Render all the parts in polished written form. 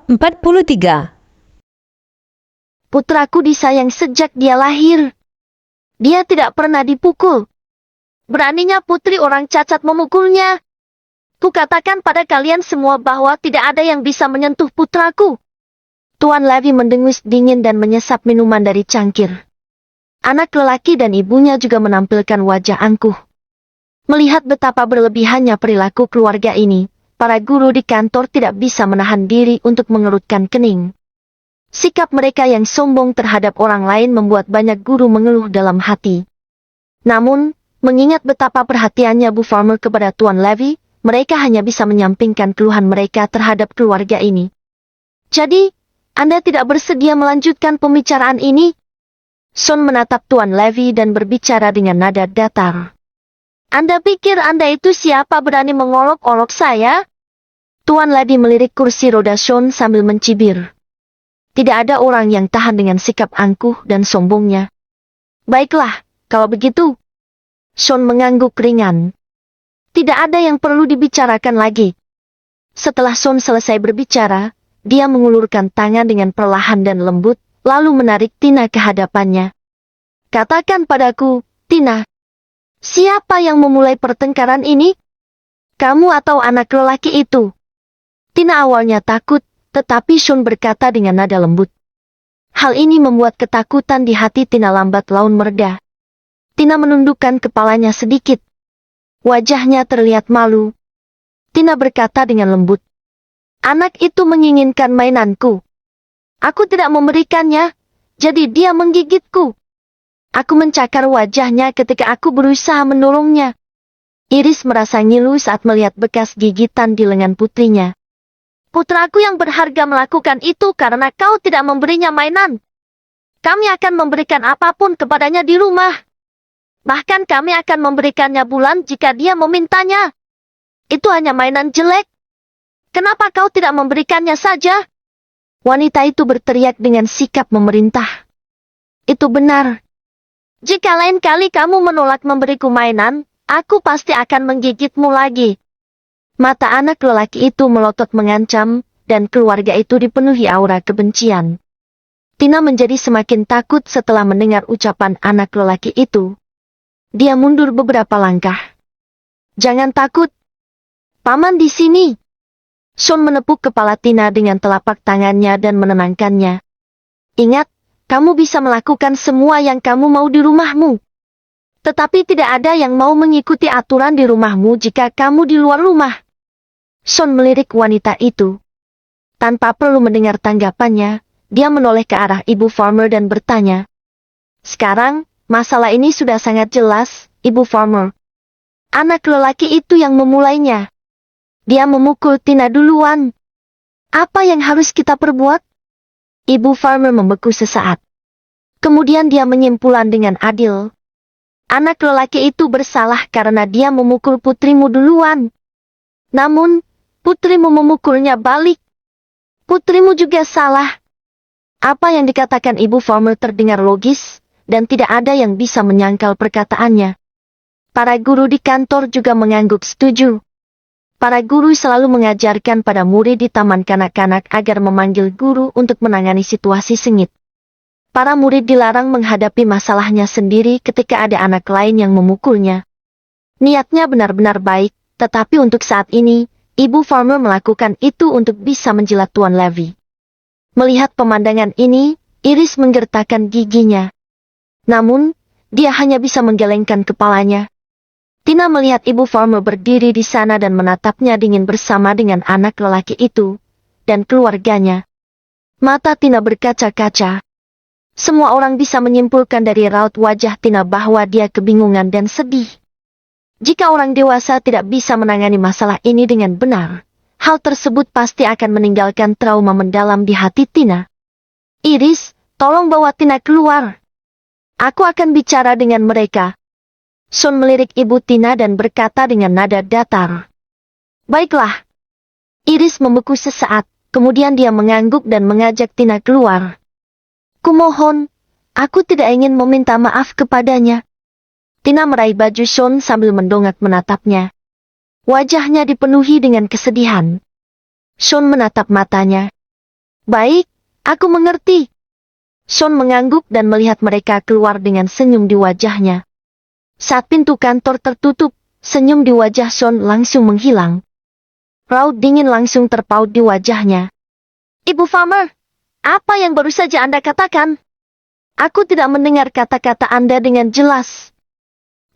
43. Putraku disayang sejak dia lahir. Dia tidak pernah dipukul. Beraninya putri orang cacat memukulnya. Kukatakan pada kalian semua bahwa tidak ada yang bisa menyentuh putraku. Tuan Levi mendengus dingin dan menyesap minuman dari cangkir. Anak lelaki dan ibunya juga menampilkan wajah angkuh. Melihat betapa berlebihannya perilaku keluarga ini, para guru di kantor tidak bisa menahan diri untuk mengerutkan kening. Sikap mereka yang sombong terhadap orang lain membuat banyak guru mengeluh dalam hati. Namun, mengingat betapa perhatiannya Bu Farmer kepada Tuan Levi, mereka hanya bisa menyampingkan keluhan mereka terhadap keluarga ini. Jadi, Anda tidak bersedia melanjutkan pembicaraan ini? Son menatap Tuan Levi dan berbicara dengan nada datar. Anda pikir Anda itu siapa berani mengolok-olok saya? Tuan Levi melirik kursi roda Son sambil mencibir. Tidak ada orang yang tahan dengan sikap angkuh dan sombongnya. Baiklah, kalau begitu. Son mengangguk ringan. Tidak ada yang perlu dibicarakan lagi. Setelah Son selesai berbicara, dia mengulurkan tangan dengan perlahan dan lembut, lalu menarik Tina ke hadapannya. Katakan padaku, Tina. Siapa yang memulai pertengkaran ini? Kamu atau anak lelaki itu? Tina awalnya takut, tetapi Son berkata dengan nada lembut. Hal ini membuat ketakutan di hati Tina lambat laun mereda. Tina menundukkan kepalanya sedikit. Wajahnya terlihat malu. Tina berkata dengan lembut. Anak itu menginginkan mainanku. Aku tidak memberikannya, jadi dia menggigitku. Aku mencakar wajahnya ketika aku berusaha menolongnya. Iris merasa ngilu saat melihat bekas gigitan di lengan putrinya. Putraku yang berharga melakukan itu karena kau tidak memberinya mainan. Kami akan memberikan apapun kepadanya di rumah. Bahkan kami akan memberikannya bulan jika dia memintanya. Itu hanya mainan jelek. Kenapa kau tidak memberikannya saja? Wanita itu berteriak dengan sikap memerintah. Itu benar. Jika lain kali kamu menolak memberiku mainan, aku pasti akan menggigitmu lagi. Mata anak lelaki itu melotot mengancam, dan keluarga itu dipenuhi aura kebencian. Tina menjadi semakin takut setelah mendengar ucapan anak lelaki itu. Dia mundur beberapa langkah. Jangan takut. Paman di sini. Son menepuk kepala Tina dengan telapak tangannya dan menenangkannya. Ingat, kamu bisa melakukan semua yang kamu mau di rumahmu. Tetapi tidak ada yang mau mengikuti aturan di rumahmu jika kamu di luar rumah. Son melirik wanita itu. Tanpa perlu mendengar tanggapannya, dia menoleh ke arah Ibu Farmer dan bertanya. Sekarang, masalah ini sudah sangat jelas, Ibu Farmer. Anak lelaki itu yang memulainya. Dia memukul Tina duluan. Apa yang harus kita perbuat? Ibu Farmer membeku sesaat. Kemudian dia menyimpulkan dengan adil. Anak lelaki itu bersalah karena dia memukul putrimu duluan. Namun, putrimu memukulnya balik. Putrimu juga salah. Apa yang dikatakan Ibu Farmer terdengar logis, dan tidak ada yang bisa menyangkal perkataannya. Para guru di kantor juga mengangguk setuju. Para guru selalu mengajarkan pada murid di taman kanak-kanak agar memanggil guru untuk menangani situasi sengit. Para murid dilarang menghadapi masalahnya sendiri ketika ada anak lain yang memukulnya. Niatnya benar-benar baik, tetapi untuk saat ini, Ibu Farmer melakukan itu untuk bisa menjilat Tuan Levi. Melihat pemandangan ini, Iris menggertakkan giginya. Namun, dia hanya bisa menggelengkan kepalanya. Tina melihat Ibu Farmer berdiri di sana dan menatapnya dingin bersama dengan anak lelaki itu, dan keluarganya. Mata Tina berkaca-kaca. Semua orang bisa menyimpulkan dari raut wajah Tina bahwa dia kebingungan dan sedih. Jika orang dewasa tidak bisa menangani masalah ini dengan benar, hal tersebut pasti akan meninggalkan trauma mendalam di hati Tina. Iris, tolong bawa Tina keluar. Aku akan bicara dengan mereka. Son melirik ibu Tina dan berkata dengan nada datar. Baiklah. Iris membeku sesaat, kemudian dia mengangguk dan mengajak Tina keluar. Kumohon, aku tidak ingin meminta maaf kepadanya. Tina meraih baju Son sambil mendongak menatapnya. Wajahnya dipenuhi dengan kesedihan. Son menatap matanya. Baik, aku mengerti. Sean mengangguk dan melihat mereka keluar dengan senyum di wajahnya. Saat pintu kantor tertutup, senyum di wajah Sean langsung menghilang. Raut dingin langsung terpaut di wajahnya. Ibu Farmer, apa yang baru saja Anda katakan? Aku tidak mendengar kata-kata Anda dengan jelas.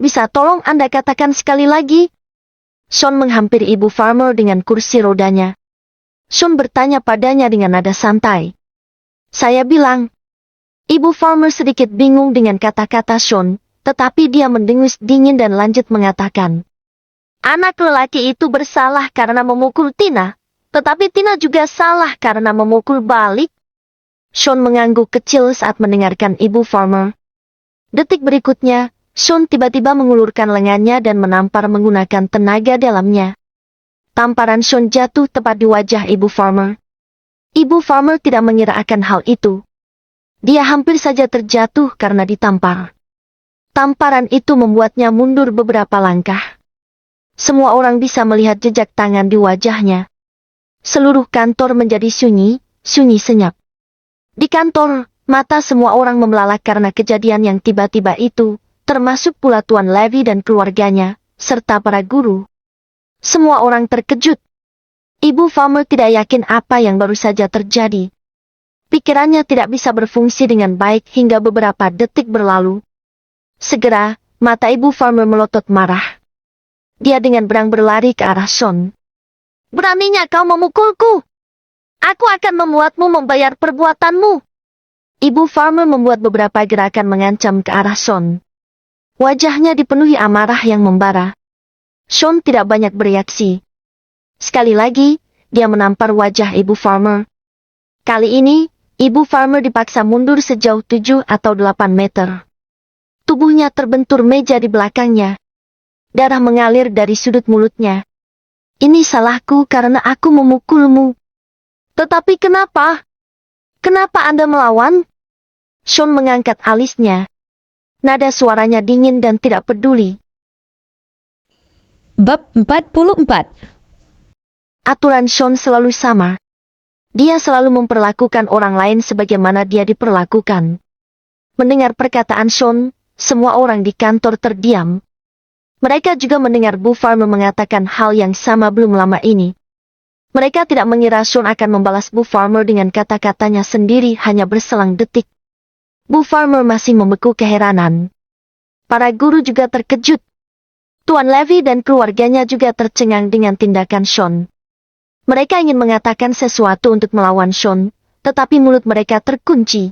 Bisa tolong Anda katakan sekali lagi? Sean menghampiri Ibu Farmer dengan kursi rodanya. Sean bertanya padanya dengan nada santai. Saya bilang. Ibu Farmer sedikit bingung dengan kata-kata Sean, tetapi dia mendengus dingin dan lanjut mengatakan. Anak lelaki itu bersalah karena memukul Tina, tetapi Tina juga salah karena memukul balik. Sean mengangguk kecil saat mendengarkan Ibu Farmer. Detik berikutnya, Sean tiba-tiba mengulurkan lengannya dan menampar menggunakan tenaga dalamnya. Tamparan Sean jatuh tepat di wajah Ibu Farmer. Ibu Farmer tidak mengira akan hal itu. Dia hampir saja terjatuh karena ditampar. Tamparan itu membuatnya mundur beberapa langkah. Semua orang bisa melihat jejak tangan di wajahnya. Seluruh kantor menjadi sunyi senyap. Di kantor, mata semua orang membelalak karena kejadian yang tiba-tiba itu, termasuk pula Tuan Levy dan keluarganya, serta para guru. Semua orang terkejut. Ibu Farmer tidak yakin apa yang baru saja terjadi. Pikirannya tidak bisa berfungsi dengan baik hingga beberapa detik berlalu. Segera, mata Ibu Farmer melotot marah. Dia dengan berang berlari ke arah Sean. Beraninya kau memukulku? Aku akan membuatmu membayar perbuatanmu. Ibu Farmer membuat beberapa gerakan mengancam ke arah Sean. Wajahnya dipenuhi amarah yang membara. Sean tidak banyak bereaksi. Sekali lagi, dia menampar wajah Ibu Farmer. Kali ini, Ibu Farmer dipaksa mundur sejauh 7 atau 8 meter. Tubuhnya terbentur meja di belakangnya. Darah mengalir dari sudut mulutnya. Ini salahku karena aku memukulmu. Tetapi kenapa? Kenapa Anda melawan? Sean mengangkat alisnya. Nada suaranya dingin dan tidak peduli. Bab 44. Aturan Sean selalu sama. Dia selalu memperlakukan orang lain sebagaimana dia diperlakukan. Mendengar perkataan Sean, semua orang di kantor terdiam. Mereka juga mendengar Bu Farmer mengatakan hal yang sama belum lama ini. Mereka tidak mengira Sean akan membalas Bu Farmer dengan kata-katanya sendiri hanya berselang detik. Bu Farmer masih membeku keheranan. Para guru juga terkejut. Tuan Levy dan keluarganya juga tercengang dengan tindakan Sean. Mereka ingin mengatakan sesuatu untuk melawan Sean, tetapi mulut mereka terkunci.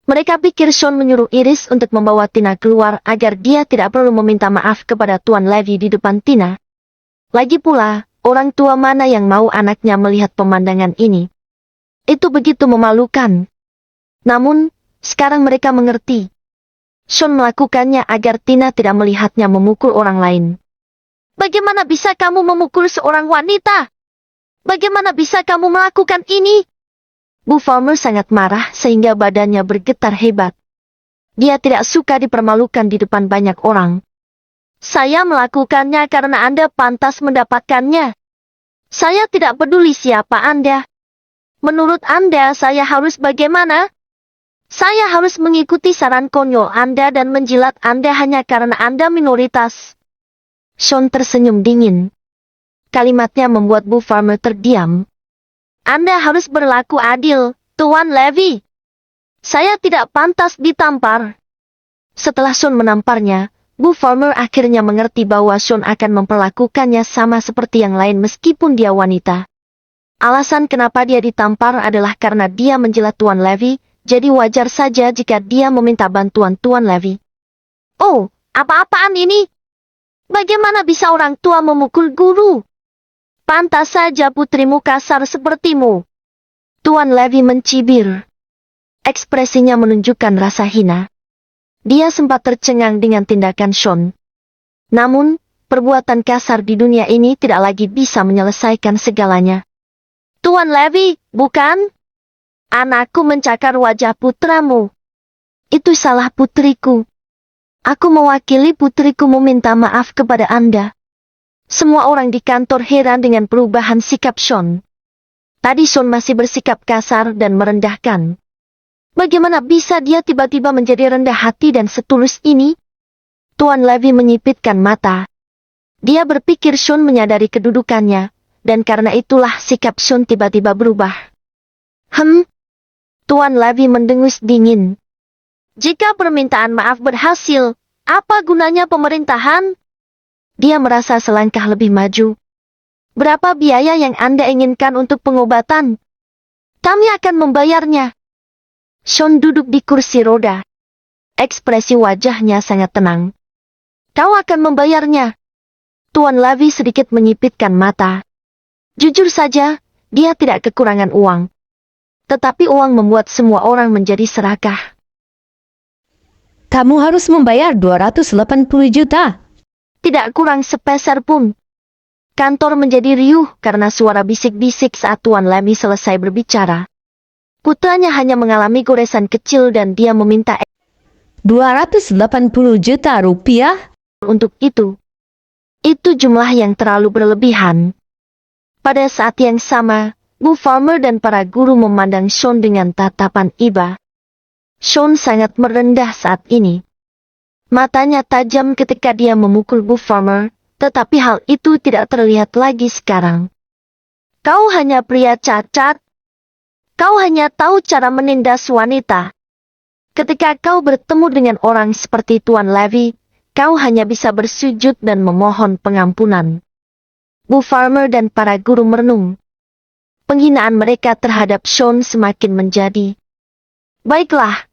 Mereka pikir Sean menyuruh Iris untuk membawa Tina keluar agar dia tidak perlu meminta maaf kepada Tuan Levy di depan Tina. Lagi pula, orang tua mana yang mau anaknya melihat pemandangan ini? Itu begitu memalukan. Namun, sekarang mereka mengerti. Sean melakukannya agar Tina tidak melihatnya memukul orang lain. Bagaimana bisa kamu memukul seorang wanita? Bagaimana bisa kamu melakukan ini? Bu Farmer sangat marah sehingga badannya bergetar hebat. Dia tidak suka dipermalukan di depan banyak orang. Saya melakukannya karena Anda pantas mendapatkannya. Saya tidak peduli siapa Anda. Menurut Anda saya harus bagaimana? Saya harus mengikuti saran konyol Anda dan menjilat Anda hanya karena Anda minoritas. Sean tersenyum dingin. Kalimatnya membuat Bu Farmer terdiam. Anda harus berlaku adil, Tuan Levy. Saya tidak pantas ditampar. Setelah Sean menamparnya, Bu Farmer akhirnya mengerti bahwa Sean akan memperlakukannya sama seperti yang lain meskipun dia wanita. Alasan kenapa dia ditampar adalah karena dia menjilat Tuan Levy, jadi wajar saja jika dia meminta bantuan Tuan Levy. Oh, apa-apaan ini? Bagaimana bisa orang tua memukul guru? Pantas saja putrimu kasar sepertimu. Tuan Levy mencibir. Ekspresinya menunjukkan rasa hina. Dia sempat tercengang dengan tindakan Sean. Namun, perbuatan kasar di dunia ini tidak lagi bisa menyelesaikan segalanya. Tuan Levy, bukan? Anakku mencakar wajah putramu. Itu salah putriku. Aku mewakili putriku meminta maaf kepada Anda. Semua orang di kantor heran dengan perubahan sikap Sean. Tadi Sean masih bersikap kasar dan merendahkan. Bagaimana bisa dia tiba-tiba menjadi rendah hati dan setulus ini? Tuan Levy menyipitkan mata. Dia berpikir Sean menyadari kedudukannya, dan karena itulah sikap Sean tiba-tiba berubah. Tuan Levy mendengus dingin. Jika permintaan maaf berhasil, apa gunanya pemerintahan? Dia merasa selangkah lebih maju. Berapa biaya yang Anda inginkan untuk pengobatan? Kami akan membayarnya. Sean duduk di kursi roda. Ekspresi wajahnya sangat tenang. Kau akan membayarnya. Tuan Levy sedikit menyipitkan mata. Jujur saja, dia tidak kekurangan uang. Tetapi uang membuat semua orang menjadi serakah. Kamu harus membayar 280 juta. Tidak kurang sepeser pun. Kantor menjadi riuh karena suara bisik-bisik saat Tuan Levy selesai berbicara. Putranya hanya mengalami goresan kecil dan dia meminta 280 juta rupiah? Untuk itu. Itu jumlah yang terlalu berlebihan. Pada saat yang sama, Bu Farmer dan para guru memandang Sean dengan tatapan iba. Sean sangat merendah saat ini. Matanya tajam ketika dia memukul Bu Farmer, tetapi hal itu tidak terlihat lagi sekarang. Kau hanya pria cacat. Kau hanya tahu cara menindas wanita. Ketika kau bertemu dengan orang seperti Tuan Levy, kau hanya bisa bersujud dan memohon pengampunan. Bu Farmer dan para guru merenung. Penghinaan mereka terhadap Sean semakin menjadi. Baiklah.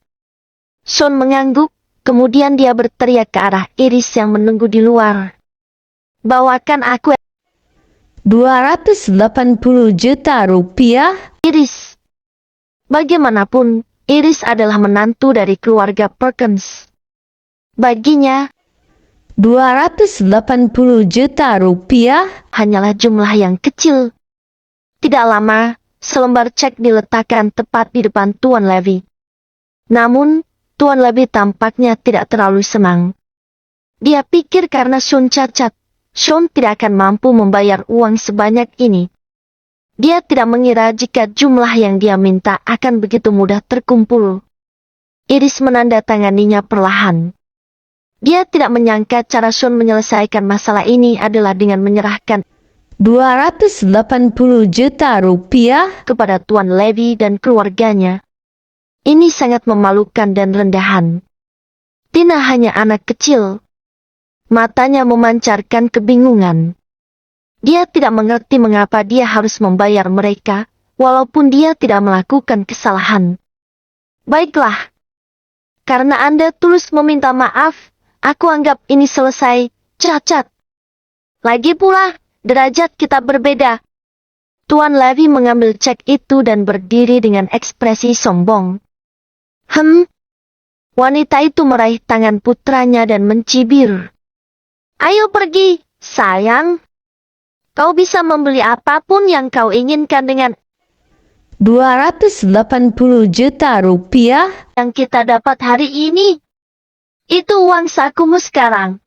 Sean mengangguk, kemudian dia berteriak ke arah Iris yang menunggu di luar. Bawakan aku 280 juta rupiah? Iris. Bagaimanapun, Iris adalah menantu dari keluarga Perkins. Baginya, 280 juta rupiah? Hanyalah jumlah yang kecil. Tidak lama, selembar cek diletakkan tepat di depan Tuan Levy. Namun, Tuan Levy tampaknya tidak terlalu senang. Dia pikir karena Sean cacat, Sean tidak akan mampu membayar uang sebanyak ini. Dia tidak mengira jika jumlah yang dia minta akan begitu mudah terkumpul. Iris menandatanganinya perlahan. Dia tidak menyangka cara Sean menyelesaikan masalah ini adalah dengan menyerahkan 280 juta rupiah kepada Tuan Levy dan keluarganya. Ini sangat memalukan dan rendahan. Tina hanya anak kecil. Matanya memancarkan kebingungan. Dia tidak mengerti mengapa dia harus membayar mereka, walaupun dia tidak melakukan kesalahan. Baiklah. Karena Anda tulus meminta maaf, aku anggap ini selesai, cacat. Lagi pula, derajat kita berbeda. Tuan Levy mengambil cek itu dan berdiri dengan ekspresi sombong. Wanita itu meraih tangan putranya dan mencibir. Ayo pergi, sayang. Kau bisa membeli apapun yang kau inginkan dengan 280 juta rupiah yang kita dapat hari ini. Itu uang sakumu sekarang.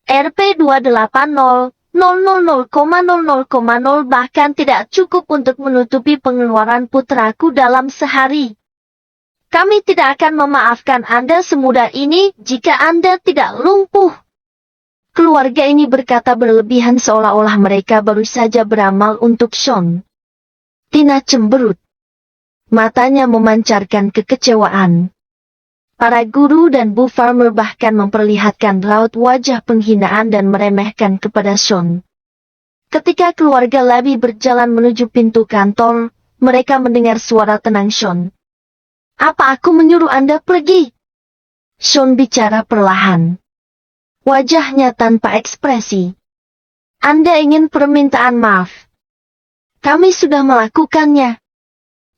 Rp 280.000,000 bahkan tidak cukup untuk menutupi pengeluaran putraku dalam sehari. Kami tidak akan memaafkan Anda semudah ini jika Anda tidak lumpuh. Keluarga ini berkata berlebihan seolah-olah mereka baru saja beramal untuk Sean. Tina cemberut. Matanya memancarkan kekecewaan. Para guru dan Bu Farmer bahkan memperlihatkan raut wajah penghinaan dan meremehkan kepada Sean. Ketika keluarga Levy berjalan menuju pintu kantor, mereka mendengar suara tenang Sean. Apa aku menyuruh Anda pergi? Sean bicara perlahan. Wajahnya tanpa ekspresi. Anda ingin permintaan maaf. Kami sudah melakukannya.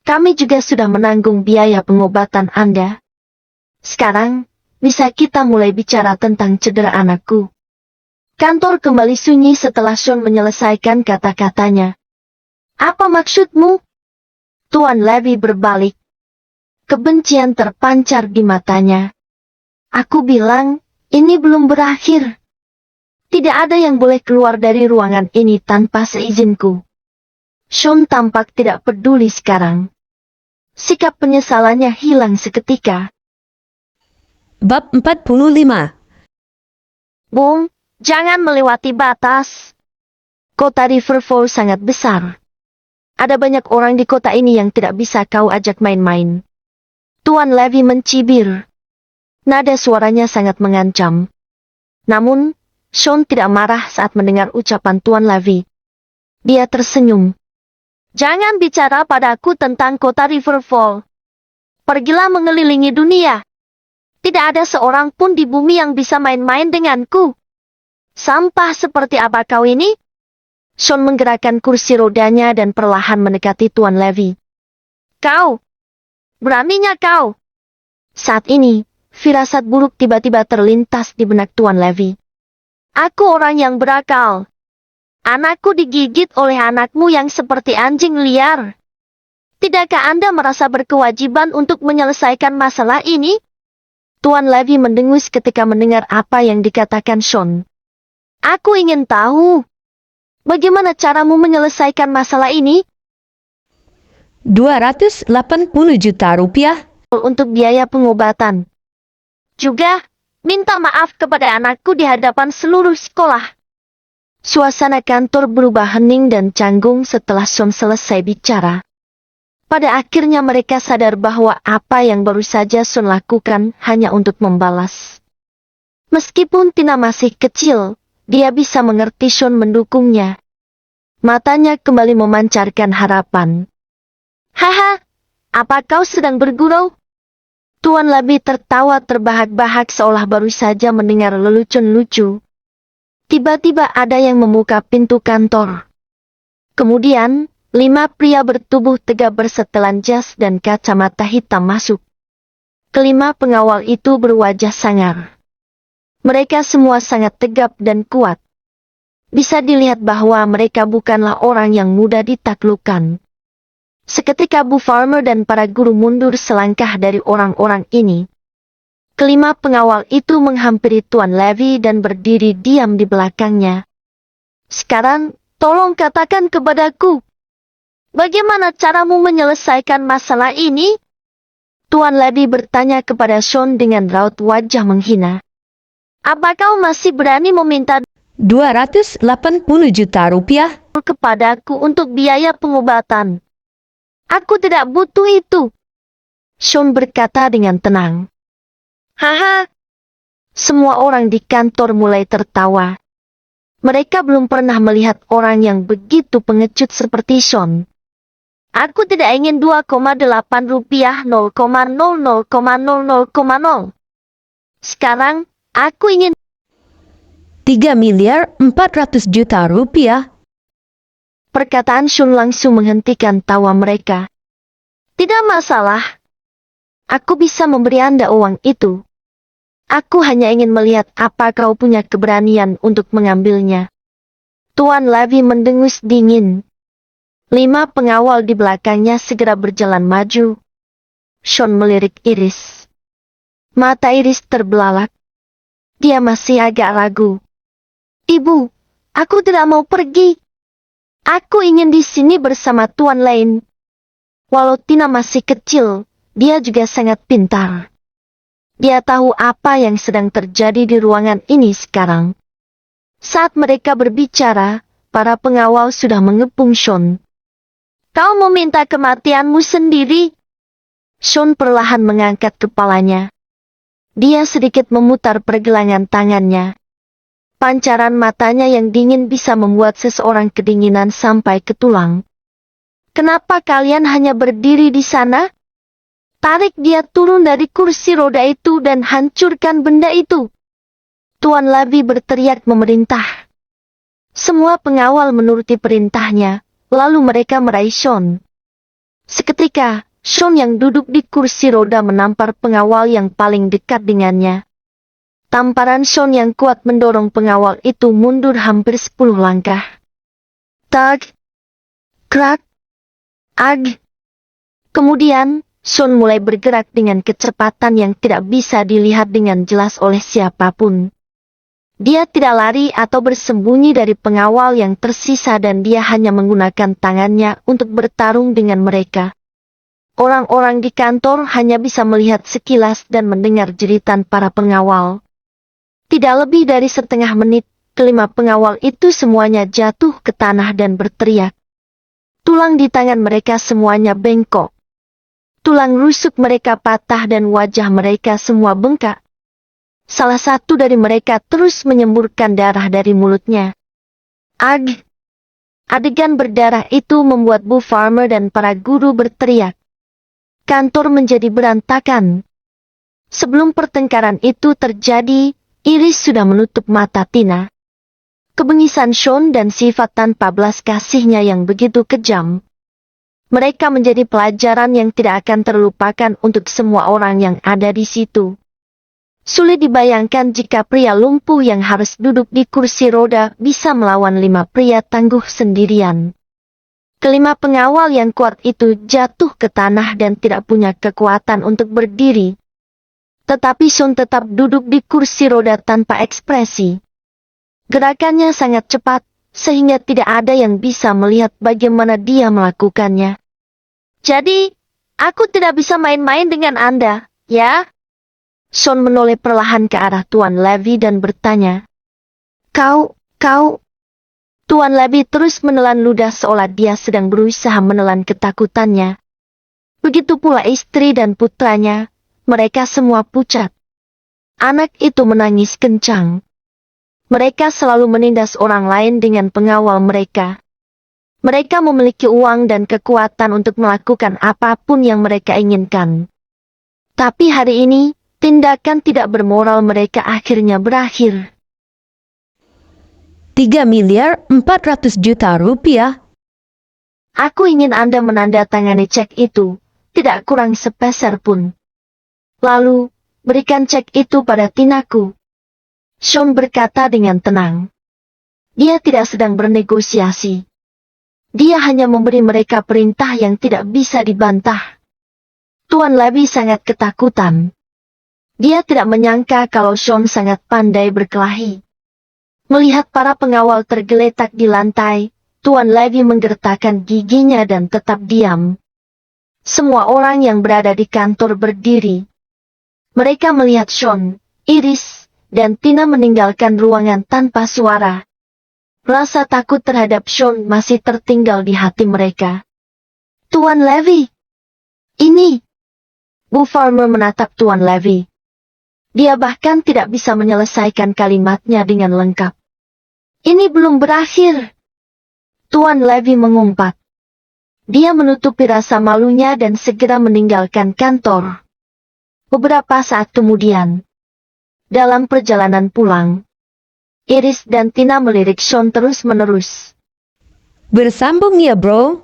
Kami juga sudah menanggung biaya pengobatan Anda. Sekarang, bisa kita mulai bicara tentang cedera anakku. Kantor kembali sunyi setelah Sean menyelesaikan kata-katanya. Apa maksudmu? Tuan Levy berbalik. Kebencian terpancar di matanya. Aku bilang, ini belum berakhir. Tidak ada yang boleh keluar dari ruangan ini tanpa seizinku. Sean tampak tidak peduli sekarang. Sikap penyesalannya hilang seketika. Bab 45. Bung, jangan melewati batas. Kota Riverfall sangat besar. Ada banyak orang di kota ini yang tidak bisa kau ajak main-main. Tuan Levy mencibir. Nada suaranya sangat mengancam. Namun, Sean tidak marah saat mendengar ucapan Tuan Levy. Dia tersenyum. Jangan bicara padaku tentang kota Riverfall. Pergilah mengelilingi dunia. Tidak ada seorang pun di bumi yang bisa main-main denganku. Sampah seperti apa kau ini? Sean menggerakkan kursi rodanya dan perlahan mendekati Tuan Levy. Kau! Beraninya kau! Saat ini, firasat buruk tiba-tiba terlintas di benak Tuan Levy. Aku orang yang berakal. Anakku digigit oleh anakmu yang seperti anjing liar. Tidakkah Anda merasa berkewajiban untuk menyelesaikan masalah ini? Tuan Levy mendengus ketika mendengar apa yang dikatakan Sean. Aku ingin tahu. Bagaimana caramu menyelesaikan masalah ini? 280 juta rupiah. Untuk biaya pengobatan. Juga, minta maaf kepada anakku di hadapan seluruh sekolah. Suasana kantor berubah hening dan canggung setelah Sean selesai bicara. Pada akhirnya mereka sadar bahwa apa yang baru saja Sean lakukan hanya untuk membalas. Meskipun Tina masih kecil, dia bisa mengerti Sean mendukungnya. Matanya kembali memancarkan harapan. Haha, apa kau sedang bergurau? Tuan Levy tertawa terbahak-bahak seolah baru saja mendengar lelucon lucu. Tiba-tiba ada yang membuka pintu kantor. Kemudian, 5 pria bertubuh tegap bersetelan jas dan kacamata hitam masuk. Kelima pengawal itu berwajah sangar. Mereka semua sangat tegap dan kuat. Bisa dilihat bahwa mereka bukanlah orang yang mudah ditaklukkan. Seketika Bu Farmer dan para guru mundur selangkah dari orang-orang ini. Kelima pengawal itu menghampiri Tuan Levy dan berdiri diam di belakangnya. Sekarang, tolong katakan kepadaku. Bagaimana caramu menyelesaikan masalah ini? Tuan Levy bertanya kepada Sean dengan raut wajah menghina. Apa kau masih berani meminta 280 juta rupiah. Kepadaku untuk biaya pengobatan? Aku tidak butuh itu. Sean berkata dengan tenang. Haha. Semua orang di kantor mulai tertawa. Mereka belum pernah melihat orang yang begitu pengecut seperti Sean. Aku tidak ingin 2,8 rupiah 0,00,00,0. Sekarang, aku ingin 3 miliar 400 juta rupiah. Perkataan Sean langsung menghentikan tawa mereka. Tidak masalah. Aku bisa memberi Anda uang itu. Aku hanya ingin melihat apa kau punya keberanian untuk mengambilnya. Tuan Levy mendengus dingin. 5 pengawal di belakangnya segera berjalan maju. Sean melirik Iris. Mata Iris terbelalak. Dia masih agak ragu. Ibu, aku tidak mau pergi. Aku ingin di sini bersama Tuan Lane. Walau Tina masih kecil, dia juga sangat pintar. Dia tahu apa yang sedang terjadi di ruangan ini sekarang. Saat mereka berbicara, para pengawal sudah mengepung Sean. Kau meminta kematianmu sendiri? Sean perlahan mengangkat kepalanya. Dia sedikit memutar pergelangan tangannya. Pancaran matanya yang dingin bisa membuat seseorang kedinginan sampai ke tulang. Kenapa kalian hanya berdiri di sana? Tarik dia turun dari kursi roda itu dan hancurkan benda itu. Tuan Levy berteriak memerintah. Semua pengawal menuruti perintahnya, lalu mereka meraih Sean. Seketika, Sean yang duduk di kursi roda menampar pengawal yang paling dekat dengannya. Tamparan Sean yang kuat mendorong pengawal itu mundur hampir 10 langkah. Tag, krak, ag. Kemudian, Sean mulai bergerak dengan kecepatan yang tidak bisa dilihat dengan jelas oleh siapapun. Dia tidak lari atau bersembunyi dari pengawal yang tersisa dan dia hanya menggunakan tangannya untuk bertarung dengan mereka. Orang-orang di kantor hanya bisa melihat sekilas dan mendengar jeritan para pengawal. Tidak lebih dari setengah menit, kelima pengawal itu semuanya jatuh ke tanah dan berteriak. Tulang di tangan mereka semuanya bengkok. Tulang rusuk mereka patah dan wajah mereka semua bengkak. Salah satu dari mereka terus menyemburkan darah dari mulutnya. Ag! Adegan berdarah itu membuat Bu Farmer dan para guru berteriak. Kantor menjadi berantakan. Sebelum pertengkaran itu terjadi, Iris sudah menutup mata Tina. Kebengisan Sean dan sifat tanpa belas kasihnya yang begitu kejam. Mereka menjadi pelajaran yang tidak akan terlupakan untuk semua orang yang ada di situ. Sulit dibayangkan jika pria lumpuh yang harus duduk di kursi roda bisa melawan 5 pria tangguh sendirian. Kelima pengawal yang kuat itu jatuh ke tanah dan tidak punya kekuatan untuk berdiri. Tetapi Sean tetap duduk di kursi roda tanpa ekspresi. Gerakannya sangat cepat, sehingga tidak ada yang bisa melihat bagaimana dia melakukannya. Jadi, aku tidak bisa main-main dengan Anda, ya? Sean menoleh perlahan ke arah Tuan Levy dan bertanya. Kau. Tuan Levy terus menelan ludah seolah dia sedang berusaha menelan ketakutannya. Begitu pula istri dan putranya, mereka semua pucat. Anak itu menangis kencang. Mereka selalu menindas orang lain dengan pengawal mereka. Mereka memiliki uang dan kekuatan untuk melakukan apapun yang mereka inginkan. Tapi hari ini, tindakan tidak bermoral mereka akhirnya berakhir. 3.400.000.000 rupiah. Aku ingin Anda menandatangani cek itu, tidak kurang sepeser pun. Lalu, berikan cek itu pada Tinaku. Sean berkata dengan tenang. Dia tidak sedang bernegosiasi. Dia hanya memberi mereka perintah yang tidak bisa dibantah. Tuan Levy sangat ketakutan. Dia tidak menyangka kalau Sean sangat pandai berkelahi. Melihat para pengawal tergeletak di lantai, Tuan Levy menggertakkan giginya dan tetap diam. Semua orang yang berada di kantor berdiri. Mereka melihat Sean, Iris, dan Tina meninggalkan ruangan tanpa suara. Rasa takut terhadap Sean masih tertinggal di hati mereka. Tuan Levy! Ini! Bu Farmer menatap Tuan Levy. Dia bahkan tidak bisa menyelesaikan kalimatnya dengan lengkap. Ini belum berakhir. Tuan Levy mengumpat. Dia menutupi rasa malunya dan segera meninggalkan kantor. Beberapa saat kemudian, dalam perjalanan pulang, Iris dan Tina melirik Sean terus-menerus. Bersambung ya bro.